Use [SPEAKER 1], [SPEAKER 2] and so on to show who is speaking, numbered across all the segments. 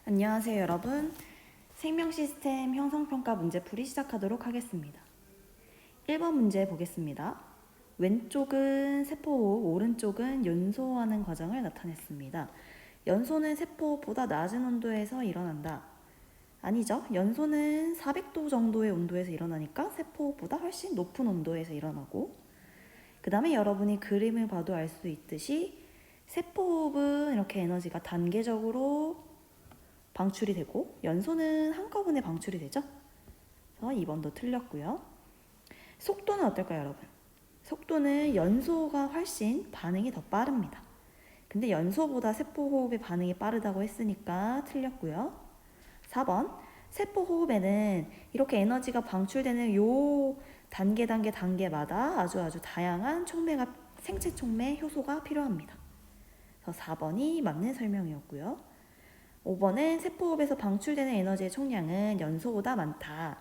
[SPEAKER 1] 안녕하세요 여러분. 생명 시스템 형성평가 문제풀이 시작하도록 하겠습니다. 1번 문제 보겠습니다. 왼쪽은 세포호흡, 오른쪽은 연소하는 과정을 나타냈습니다. 연소는 세포호흡보다 낮은 온도에서 일어난다. 아니죠. 연소는 400도 정도의 온도에서 일어나니까 세포호흡보다 훨씬 높은 온도에서 일어나고, 그 다음에 여러분이 그림을 봐도 알 수 있듯이 세포호흡은 이렇게 에너지가 단계적으로 방출이 되고 연소는 한꺼번에 방출이 되죠. 그래서 2번도 틀렸고요. 속도는 어떨까요, 여러분? 속도는 연소가 훨씬 반응이 더 빠릅니다. 근데 연소보다 세포호흡의 반응이 빠르다고 했으니까 틀렸고요. 4번, 세포호흡에는 이렇게 에너지가 방출되는 요 단계마다 아주 다양한 생체 촉매 효소가 필요합니다. 그래서 4번이 맞는 설명이었고요. 5번은 세포호흡에서 방출되는 에너지의 총량은 연소보다 많다.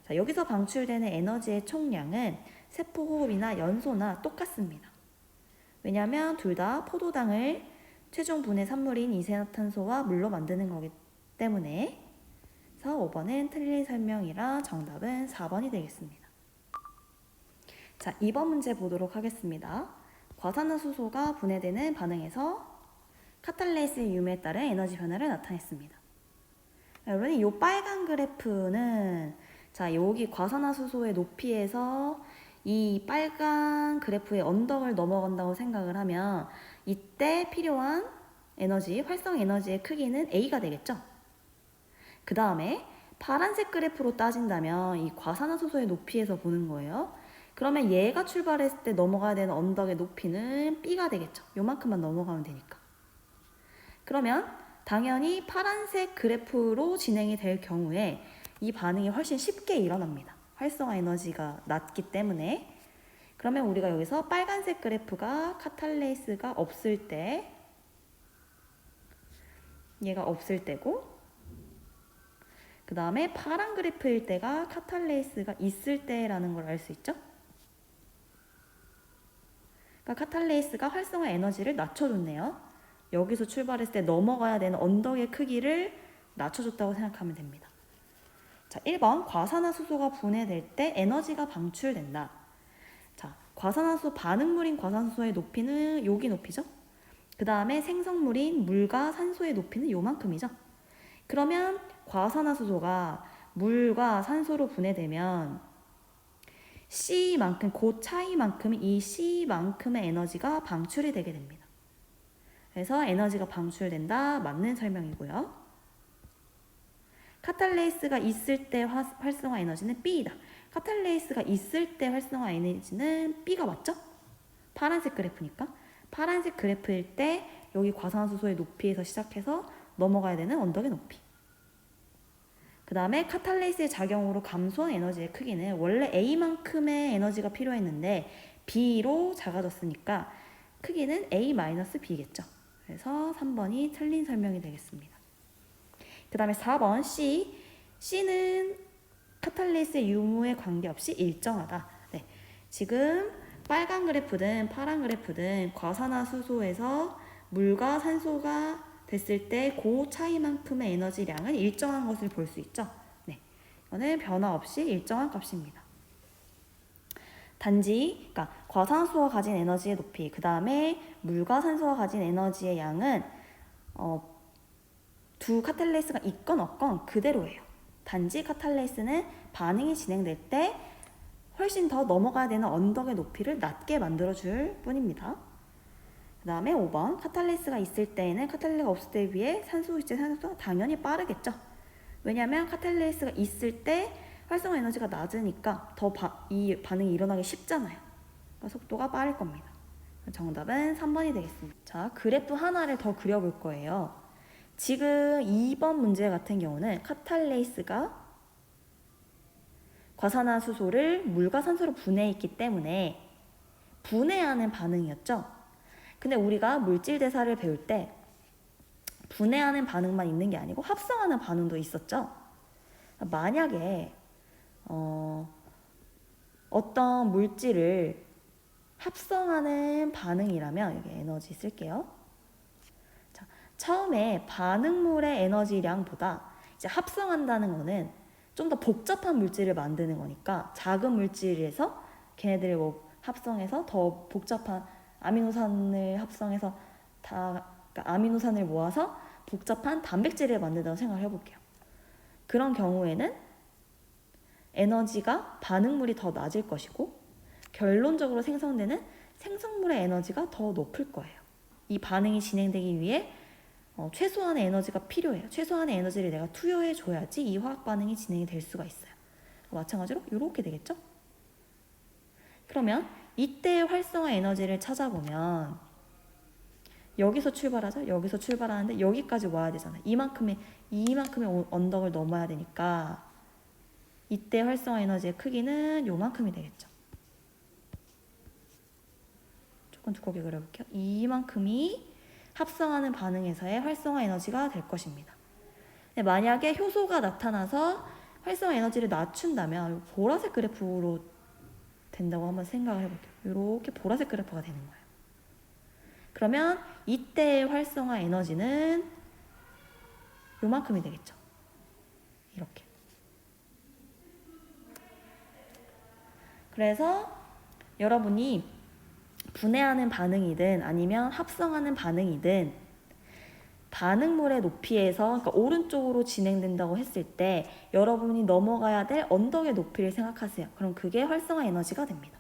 [SPEAKER 1] 자, 여기서 방출되는 에너지의 총량은 세포호흡이나 연소나 똑같습니다. 왜냐하면 둘 다 포도당을 최종 분해 산물인 이산화탄소와 물로 만드는 거기 때문에. 그래서 5번은 틀린 설명이라 정답은 4번이 되겠습니다. 자, 2번 문제 보도록 하겠습니다. 과산화수소가 분해되는 반응에서 카탈레이스 유무에 따른 에너지 변화를 나타냈습니다. 여러분, 이 빨간 그래프는 자, 여기 과산화수소의 높이에서 이 빨간 그래프의 언덕을 넘어간다고 생각을 하면 이때 필요한 에너지, 활성 에너지의 크기는 A가 되겠죠. 그 다음에 파란색 그래프로 따진다면 이 과산화수소의 높이에서 보는 거예요. 그러면 얘가 출발했을 때 넘어가야 되는 언덕의 높이는 B가 되겠죠. 요만큼만 넘어가면 되니까. 그러면 당연히 파란색 그래프로 진행이 될 경우에 이 반응이 훨씬 쉽게 일어납니다. 활성화 에너지가 낮기 때문에. 그러면 우리가 여기서 빨간색 그래프가 카탈레이스가 없을 때, 얘가 없을 때고, 그 다음에 파란 그래프일 때가 카탈레이스가 있을 때라는 걸 알 수 있죠? 그러니까 카탈레이스가 활성화 에너지를 낮춰줬네요. 여기서 출발했을 때 넘어가야 되는 언덕의 크기를 낮춰줬다고 생각하면 됩니다. 자, 1번 과산화수소가 분해될 때 에너지가 방출된다. 자, 과산화수소 반응물인 과산화수소의 높이는 여기 높이죠. 그 다음에 생성물인 물과 산소의 높이는 요만큼이죠. 그러면 과산화수소가 물과 산소로 분해되면 C만큼, 그 차이만큼 이 C만큼의 에너지가 방출이 되게 됩니다. 그래서 에너지가 방출된다. 맞는 설명이고요. 카탈레이스가 있을 때 활성화 에너지는 B이다. 카탈레이스가 있을 때 활성화 에너지는 B가 맞죠? 파란색 그래프니까. 파란색 그래프일 때 여기 과산화수소의 높이에서 시작해서 넘어가야 되는 언덕의 높이. 그 다음에 카탈레이스의 작용으로 감소한 에너지의 크기는 원래 A만큼의 에너지가 필요했는데 B로 작아졌으니까 크기는 A-B겠죠. 그래서 3번이 틀린 설명이 되겠습니다. 그 다음에 4번 C. C는 카탈레이스의 유무에 관계없이 일정하다. 네, 지금 빨간 그래프든 파란 그래프든 과산화수소에서 물과 산소가 됐을 때 그 차이만큼의 에너지량은 일정한 것을 볼 수 있죠. 네, 이거는 변화 없이 일정한 값입니다. 단지 그러니까 과산화수소가 가진 에너지의 높이, 그 다음에 물과 산소가 가진 에너지의 양은 두 카탈레이스가 있건 없건 그대로예요. 단지 카탈레이스는 반응이 진행될 때 훨씬 더 넘어가야 되는 언덕의 높이를 낮게 만들어줄 뿐입니다. 그 다음에 5번 카탈레이스가 있을 때에는 카탈레이스가 없을 때에 비해 산소 이체 산소가 당연히 빠르겠죠. 왜냐하면 카탈레이스가 있을 때 활성화 에너지가 낮으니까 더 이 반응이 일어나기 쉽잖아요. 그러니까 속도가 빠를 겁니다. 정답은 3번이 되겠습니다. 자, 그래프 하나를 더 그려볼 거예요. 지금 2번 문제 같은 경우는 카탈레이스가 과산화수소를 물과 산소로 분해했기 때문에 분해하는 반응이었죠. 근데 우리가 물질 대사를 배울 때 분해하는 반응만 있는 게 아니고 합성하는 반응도 있었죠. 만약에 어떤 물질을 합성하는 반응이라면 여기 에너지 쓸게요. 자, 처음에 반응물의 에너지량보다 이제 합성한다는 거는 좀 더 복잡한 물질을 만드는 거니까 작은 물질에서 걔네들을 뭐 합성해서 더 복잡한 아미노산을 합성해서 그러니까 아미노산을 모아서 복잡한 단백질을 만든다고 생각을 해볼게요. 그런 경우에는 에너지가 반응물이 더 낮을 것이고 결론적으로 생성되는 생성물의 에너지가 더 높을 거예요. 이 반응이 진행되기 위해 최소한의 에너지가 필요해요. 최소한의 에너지를 내가 투여해 줘야지 이 화학 반응이 진행이 될 수가 있어요. 마찬가지로 이렇게 되겠죠? 그러면 이때의 활성화 에너지를 찾아보면 여기서 출발하죠? 여기서 출발하는데 여기까지 와야 되잖아요. 이만큼의 언덕을 넘어야 되니까 이때 활성화 에너지의 크기는 요만큼이 되겠죠. 조금 두껍게 그려볼게요. 이만큼이 합성하는 반응에서의 활성화 에너지가 될 것입니다. 만약에 효소가 나타나서 활성화 에너지를 낮춘다면 보라색 그래프로 된다고 한번 생각을 해볼게요. 이렇게 보라색 그래프가 되는 거예요. 그러면 이때의 활성화 에너지는 요만큼이 되겠죠. 이렇게. 그래서 여러분이 분해하는 반응이든 아니면 합성하는 반응이든 반응물의 높이에서 그러니까 오른쪽으로 진행된다고 했을 때 여러분이 넘어가야 될 언덕의 높이를 생각하세요. 그럼 그게 활성화 에너지가 됩니다.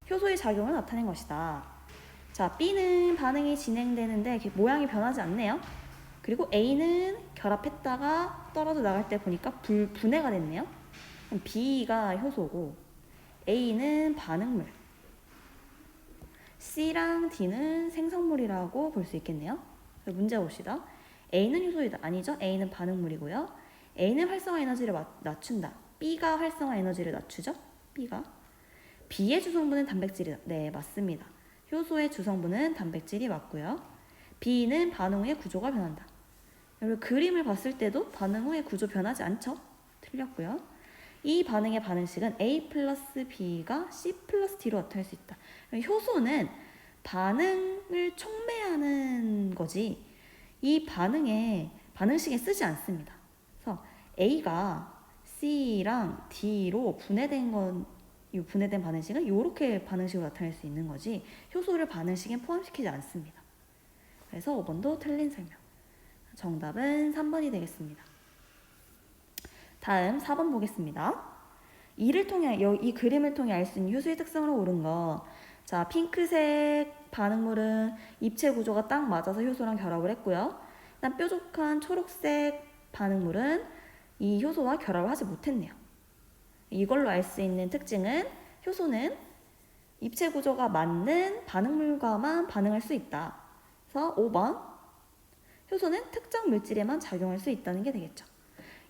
[SPEAKER 1] 효소의 작용을 나타낸 것이다. 자, B는 반응이 진행되는데 모양이 변하지 않네요. 그리고 A는 결합했다가 떨어져 나갈 때 보니까 분해가 됐네요. B가 효소고 A는 반응물, C랑 D는 생성물이라고 볼 수 있겠네요. 문제 봅시다. A는 효소이다. 아니죠. A는 반응물이고요. A는 활성화 에너지를 낮춘다. B가 활성화 에너지를 낮추죠. B가. B의 주성분은 단백질이다. 네, 맞습니다. 효소의 주성분은 단백질이 맞고요. B는 반응 후에 구조가 변한다. 여러분 그림을 봤을 때도 반응 후에 구조 변하지 않죠? 틀렸고요. 이 반응의 반응식은 A 플러스 B가 C 플러스 D로 나타날 수 있다. 효소는 반응을 촉매하는 거지 이 반응식에 쓰지 않습니다. 그래서 A가 C랑 D로 분해된 반응식은 이렇게 반응식으로 나타낼 수 있는 거지 효소를 반응식에 포함시키지 않습니다. 그래서 5번도 틀린 설명. 정답은 3번이 되겠습니다. 다음 4번 보겠습니다. 이를 통해 이 그림을 통해 알 수 있는 효소의 특성으로 옳은 거. 자, 핑크색 반응물은 입체 구조가 딱 맞아서 효소랑 결합을 했고요. 일단 뾰족한 초록색 반응물은 이 효소와 결합을 하지 못했네요. 이걸로 알 수 있는 특징은 효소는 입체 구조가 맞는 반응물과만 반응할 수 있다. 그래서 5번 효소는 특정 물질에만 작용할 수 있다는 게 되겠죠.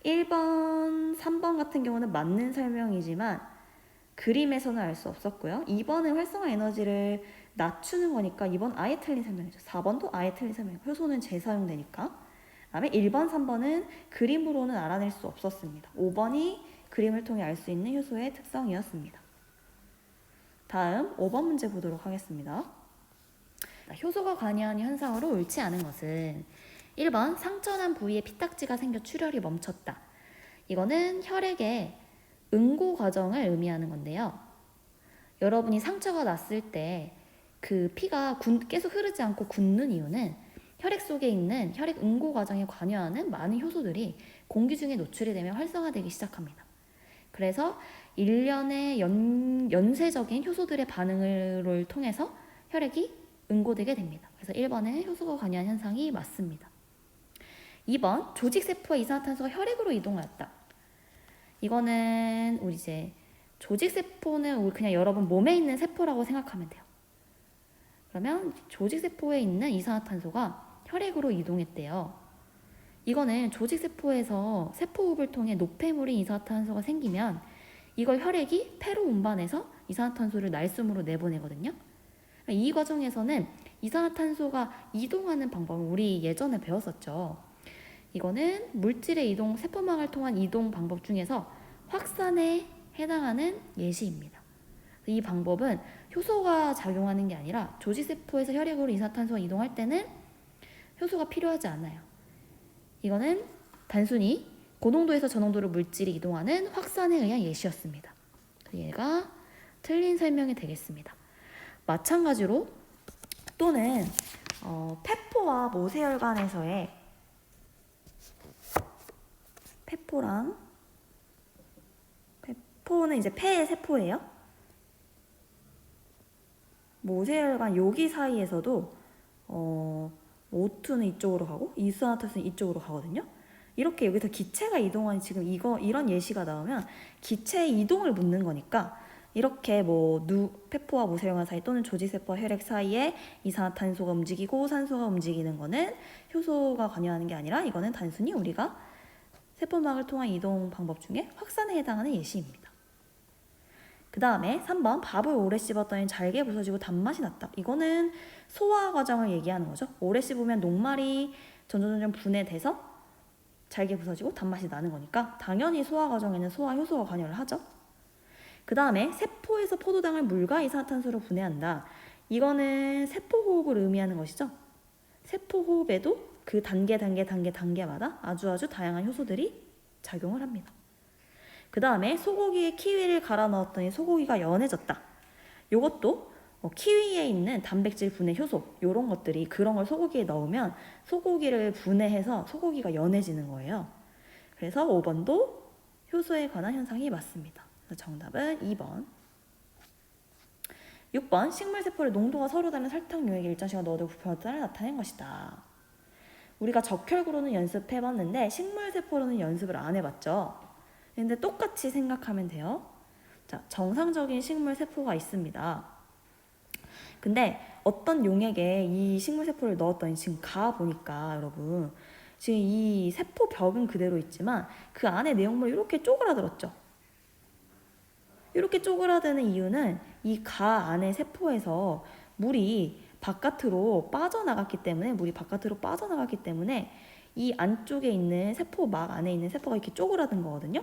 [SPEAKER 1] 1번, 3번 같은 경우는 맞는 설명이지만 그림에서는 알 수 없었고요. 2번은 활성화 에너지를 낮추는 거니까 2번 아예 틀린 설명이죠. 4번도 아예 틀린 설명이고 효소는 재사용되니까. 그다음에 1번, 3번은 그림으로는 알아낼 수 없었습니다. 5번이 그림을 통해 알 수 있는 효소의 특성이었습니다. 다음 5번 문제 보도록 하겠습니다. 효소가 관여하는 현상으로 옳지 않은 것은 1번 상처난 부위에 피딱지가 생겨 출혈이 멈췄다. 이거는 혈액의 응고 과정을 의미하는 건데요. 여러분이 상처가 났을 때 그 피가 계속 흐르지 않고 굳는 이유는 혈액 속에 있는 혈액 응고 과정에 관여하는 많은 효소들이 공기 중에 노출이 되면 활성화되기 시작합니다. 그래서 일련의 연쇄적인 효소들의 반응을 통해서 혈액이 응고되게 됩니다. 그래서 1번에 효소가 관여한 현상이 맞습니다. 2번 조직세포와 이산화탄소가 혈액으로 이동하였다. 이거는 우리 이제 조직세포는 우리 그냥 여러분 몸에 있는 세포라고 생각하면 돼요. 그러면 조직세포에 있는 이산화탄소가 혈액으로 이동했대요. 이거는 조직세포에서 세포호흡을 통해 노폐물인 이산화탄소가 생기면 이걸 혈액이 폐로 운반해서 이산화탄소를 날숨으로 내보내거든요. 이 과정에서는 이산화탄소가 이동하는 방법을 우리 예전에 배웠었죠. 이거는 물질의 이동, 세포망을 통한 이동 방법 중에서 확산에 해당하는 예시입니다. 이 방법은 효소가 작용하는 게 아니라 조직세포에서 혈액으로 이산화탄소가 이동할 때는 효소가 필요하지 않아요. 이거는 단순히 고농도에서 저농도로 물질이 이동하는 확산에 의한 예시였습니다. 얘가 틀린 설명이 되겠습니다. 마찬가지로 또는 폐포와 모세혈관에서의 페포는 이제 폐의 세포예요. 모세혈관 여기 사이에서도 O2는 이쪽으로 가고 이산화탄소는 이쪽으로 가거든요. 이렇게 여기서 기체가 이동하는 지금 이런 예시가 나오면 기체의 이동을 묻는 거니까 이렇게 페포와 모세혈관 사이 또는 조직세포와 혈액 사이에 이산화탄소가 움직이고 산소가 움직이는 거는 효소가 관여하는 게 아니라 이거는 단순히 우리가 세포막을 통한 이동 방법 중에 확산에 해당하는 예시입니다. 그 다음에 3번 밥을 오래 씹었더니 잘게 부서지고 단맛이 났다. 이거는 소화 과정을 얘기하는 거죠. 오래 씹으면 녹말이 점점 분해돼서 잘게 부서지고 단맛이 나는 거니까 당연히 소화 과정에는 소화 효소가 관여를 하죠. 그 다음에 세포에서 포도당을 물과 이산화탄소로 분해한다. 이거는 세포호흡을 의미하는 것이죠. 세포호흡에도 그 단계마다 아주 다양한 효소들이 작용을 합니다. 그 다음에 소고기에 키위를 갈아 넣었더니 소고기가 연해졌다. 이것도 키위에 있는 단백질 분해 효소 이런 것들이 그런 걸 소고기에 넣으면 소고기를 분해해서 소고기가 연해지는 거예요. 그래서 5번도 효소에 관한 현상이 맞습니다. 그래서 정답은 2번. 6번 식물세포의 농도가 서로 다른 설탕 용액에 일정 시간 넣어도 변화를 나타낸 것이다. 우리가 적혈구로는 연습해봤는데 식물세포로는 연습을 안 해봤죠. 근데 똑같이 생각하면 돼요. 자, 정상적인 식물세포가 있습니다. 근데 어떤 용액에 이 식물세포를 넣었더니 지금 가보니까 여러분 지금 이 세포 벽은 그대로 있지만 그 안에 내용물이 이렇게 쪼그라들었죠. 이렇게 쪼그라드는 이유는 이 가 안에 세포에서 물이 바깥으로 빠져나갔기 때문에 이 안쪽에 있는 세포막 안에 있는 세포가 이렇게 쪼그라든 거거든요.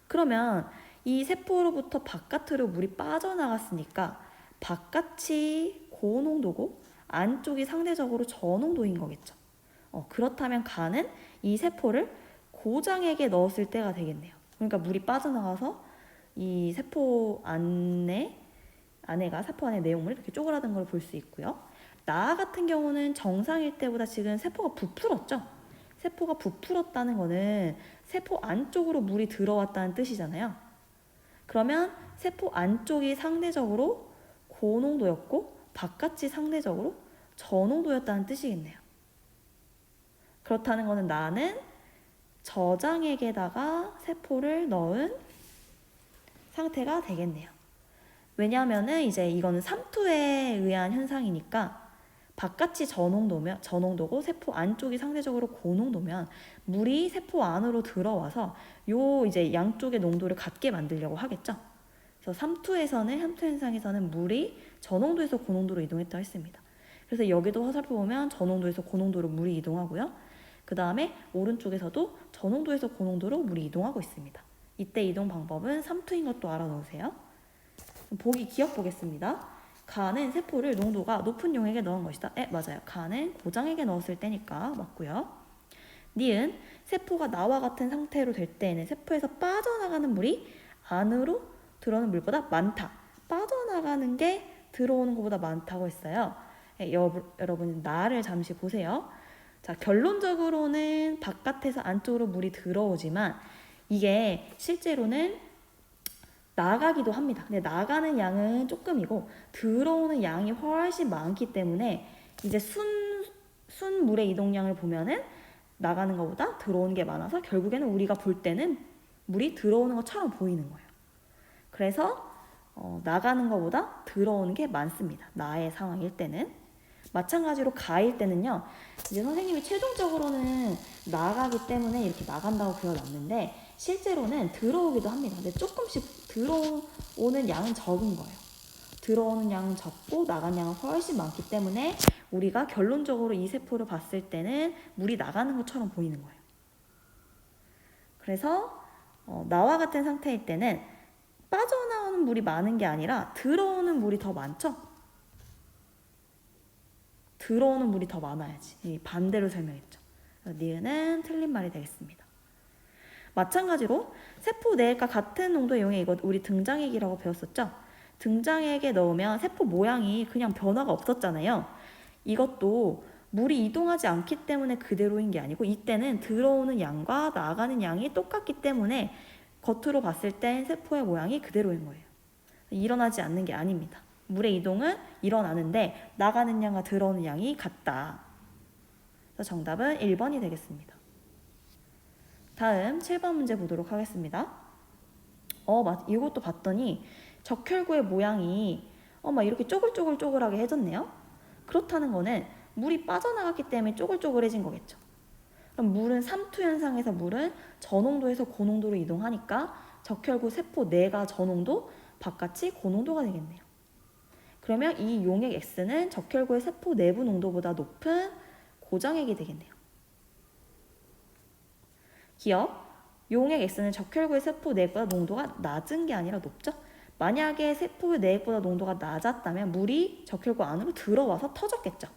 [SPEAKER 1] 그러면 이 세포로부터 바깥으로 물이 빠져나갔으니까 바깥이 고농도고 안쪽이 상대적으로 저농도인 거겠죠. 그렇다면 가는 이 세포를 고장액에 넣었을 때가 되겠네요. 그러니까 물이 빠져나가서 이 세포 세포 안에 내용물이 이렇게 쪼그라든 걸 볼 수 있고요. 나 같은 경우는 정상일 때보다 지금 세포가 부풀었죠. 세포가 부풀었다는 거는 세포 안쪽으로 물이 들어왔다는 뜻이잖아요. 그러면 세포 안쪽이 상대적으로 고농도였고 바깥이 상대적으로 저농도였다는 뜻이겠네요. 그렇다는 거는 나는 저장액에다가 세포를 넣은 상태가 되겠네요. 왜냐하면은 이제 이거는 삼투에 의한 현상이니까 바깥이 저농도고 세포 안쪽이 상대적으로 고농도면 물이 세포 안으로 들어와서 요 이제 양쪽의 농도를 같게 만들려고 하겠죠. 그래서 삼투 현상에서는 물이 저농도에서 고농도로 이동했다고 했습니다. 그래서 여기도 화살표 보면 저농도에서 고농도로 물이 이동하고요. 그 다음에 오른쪽에서도 저농도에서 고농도로 물이 이동하고 있습니다. 이때 이동 방법은 삼투인 것도 알아놓으세요. 보기 기억 보겠습니다. 가는 세포를 농도가 높은 용액에 넣은 것이다. 맞아요. 가는 고장액에 넣었을 때니까 맞고요. 니은 세포가 나와 같은 상태로 될 때에는 세포에서 빠져나가는 물이 안으로 들어오는 물보다 많다. 빠져나가는 게 들어오는 것보다 많다고 했어요. 여러분 나를 잠시 보세요. 자, 결론적으로는 바깥에서 안쪽으로 물이 들어오지만 이게 실제로는 나가기도 합니다. 근데 나가는 양은 조금이고 들어오는 양이 훨씬 많기 때문에 이제 순물의 이동량을 보면은 나가는 것보다 들어오는 게 많아서 결국에는 우리가 볼 때는 물이 들어오는 것처럼 보이는 거예요. 그래서 나가는 것보다 들어오는 게 많습니다. 나의 상황일 때는. 마찬가지로 가일 때는요. 이제 선생님이 최종적으로는 나가기 때문에 이렇게 나간다고 그려놨는데 실제로는 들어오기도 합니다. 근데 조금씩 들어오는 양은 적은 거예요. 들어오는 양은 적고 나간 양은 훨씬 많기 때문에 우리가 결론적으로 이 세포를 봤을 때는 물이 나가는 것처럼 보이는 거예요. 그래서 나와 같은 상태일 때는 빠져나오는 물이 많은 게 아니라 들어오는 나오는 물이 더 많죠? 들어오는 물이 더 많아야지. 반대로 설명했죠. 니은은 틀린 말이 되겠습니다. 마찬가지로 세포 내과 같은 농도의 용액, 이거 우리 등장액이라고 배웠었죠? 등장액에 넣으면 세포 모양이 그냥 변화가 없었잖아요. 이것도 물이 이동하지 않기 때문에 그대로인 게 아니고 이때는 들어오는 양과 나가는 양이 똑같기 때문에 겉으로 봤을 땐 세포의 모양이 그대로인 거예요. 일어나지 않는 게 아닙니다. 물의 이동은 일어나는데 나가는 양과 들어오는 양이 같다. 그래서 정답은 1번이 되겠습니다. 다음 7번 문제 보도록 하겠습니다. 이것도 봤더니 적혈구의 모양이 막 이렇게 쪼글쪼글쪼글하게 해졌네요. 그렇다는 거는 물이 빠져나갔기 때문에 쪼글쪼글해진 거겠죠. 그럼 물은 삼투 현상에서 물은 저농도에서 고농도로 이동하니까 적혈구 세포 내가 저농도, 바깥이 고농도가 되겠네요. 그러면 이 용액 X는 적혈구의 세포 내부 농도보다 높은 고정액이 되겠네요. 기억, 용액 X는 적혈구의 세포 내액보다 농도가 낮은 게 아니라 높죠. 만약에 세포의 내액보다 농도가 낮았다면 물이 적혈구 안으로 들어와서 터졌겠죠.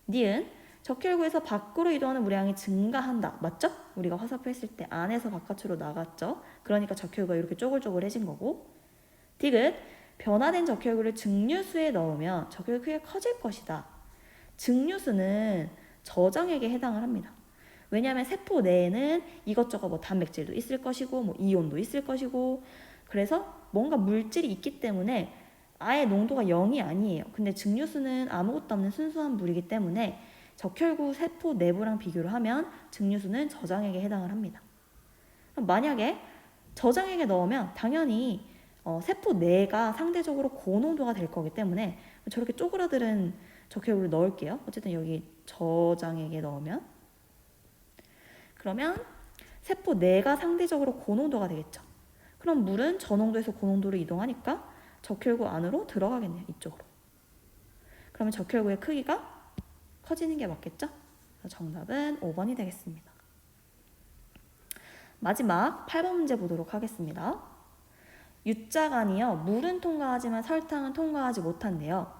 [SPEAKER 1] 니은, 적혈구에서 밖으로 이동하는 물량이 증가한다. 맞죠? 우리가 화살표 했을 때 안에서 바깥으로 나갔죠. 그러니까 적혈구가 이렇게 쪼글쪼글해진 거고. 디귿, 변화된 적혈구를 증류수에 넣으면 적혈구가 크게 커질 것이다. 증류수는 저장액에 해당을 합니다. 왜냐하면 세포 내에는 이것저것 단백질도 있을 것이고 이온도 있을 것이고 그래서 뭔가 물질이 있기 때문에 아예 농도가 0이 아니에요. 근데 증류수는 아무것도 없는 순수한 물이기 때문에 적혈구 세포 내부랑 비교를 하면 증류수는 저장액에 해당을 합니다. 만약에 저장액에 넣으면 당연히 세포 내가 상대적으로 고농도가 될 거기 때문에 저렇게 쪼그라드는 적혈구를 넣을게요. 어쨌든 여기 저장액에 넣으면 그러면 세포 내가 상대적으로 고농도가 되겠죠. 그럼 물은 저농도에서 고농도로 이동하니까 적혈구 안으로 들어가겠네요. 이쪽으로. 그러면 적혈구의 크기가 커지는 게 맞겠죠? 정답은 5번이 되겠습니다. 마지막 8번 문제 보도록 하겠습니다. U자간이요. 물은 통과하지만 설탕은 통과하지 못한대요.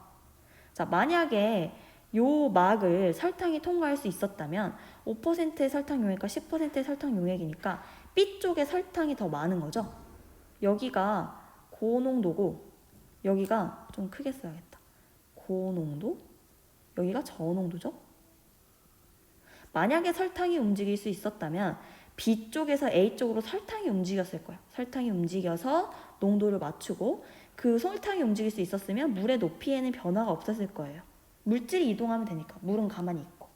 [SPEAKER 1] 자, 만약에 요 막을 설탕이 통과할 수 있었다면 5%의 설탕 용액과 10%의 설탕 용액이니까 B쪽에 설탕이 더 많은 거죠. 여기가 고농도고 여기가 좀 크게 써야겠다. 고농도, 여기가 저농도죠. 만약에 설탕이 움직일 수 있었다면 B쪽에서 A쪽으로 설탕이 움직였을 거예요. 설탕이 움직여서 농도를 맞추고 그 설탕이 움직일 수 있었으면 물의 높이에는 변화가 없었을 거예요. 물질이 이동하면 되니까 물은 가만히 있고.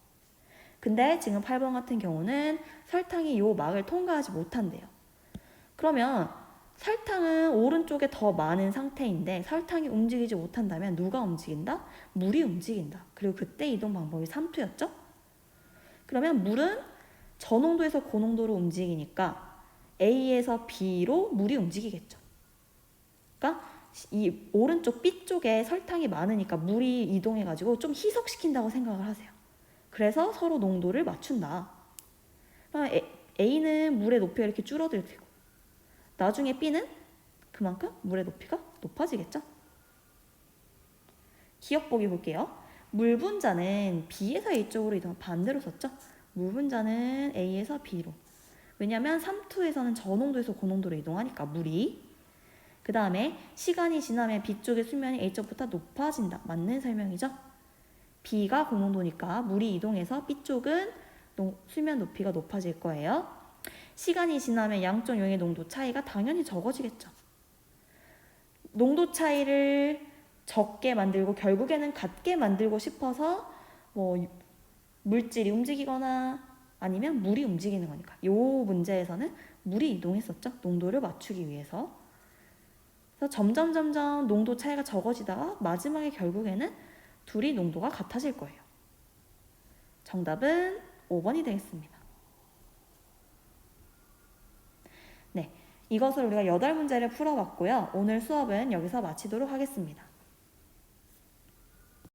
[SPEAKER 1] 근데 지금 8번 같은 경우는 설탕이 요 막을 통과하지 못한대요. 그러면 설탕은 오른쪽에 더 많은 상태인데 설탕이 움직이지 못한다면 누가 움직인다? 물이 움직인다. 그리고 그때 이동 방법이 삼투였죠? 그러면 물은 저농도에서 고농도로 움직이니까 A에서 B로 물이 움직이겠죠. 그러니까 이 오른쪽 B쪽에 설탕이 많으니까 물이 이동해가지고 좀 희석시킨다고 생각을 하세요. 그래서 서로 농도를 맞춘다. A는 물의 높이가 이렇게 줄어들 테고 나중에 B는 그만큼 물의 높이가 높아지겠죠. 기억 보기 볼게요. 물 분자는 B에서 A쪽으로 이동 반대로 썼죠. 물 분자는 A에서 B로. 왜냐하면 삼투에서는 저농도에서 고농도로 이동하니까 물이. 그 다음에 시간이 지나면 B쪽의 수면이 A쪽보다 높아진다. 맞는 설명이죠. B가 고농도니까 물이 이동해서 B쪽은 수면 높이가 높아질 거예요. 시간이 지나면 양쪽 용의 농도 차이가 당연히 적어지겠죠. 농도 차이를 적게 만들고 결국에는 같게 만들고 싶어서 물질이 움직이거나 아니면 물이 움직이는 거니까. 이 문제에서는 물이 이동했었죠. 농도를 맞추기 위해서. 그래서 점점 농도 차이가 적어지다가 마지막에 결국에는 둘이 농도가 같아질 거예요. 정답은 5번이 되겠습니다. 네, 이것을 우리가 8문제를 풀어봤고요. 오늘 수업은 여기서 마치도록 하겠습니다.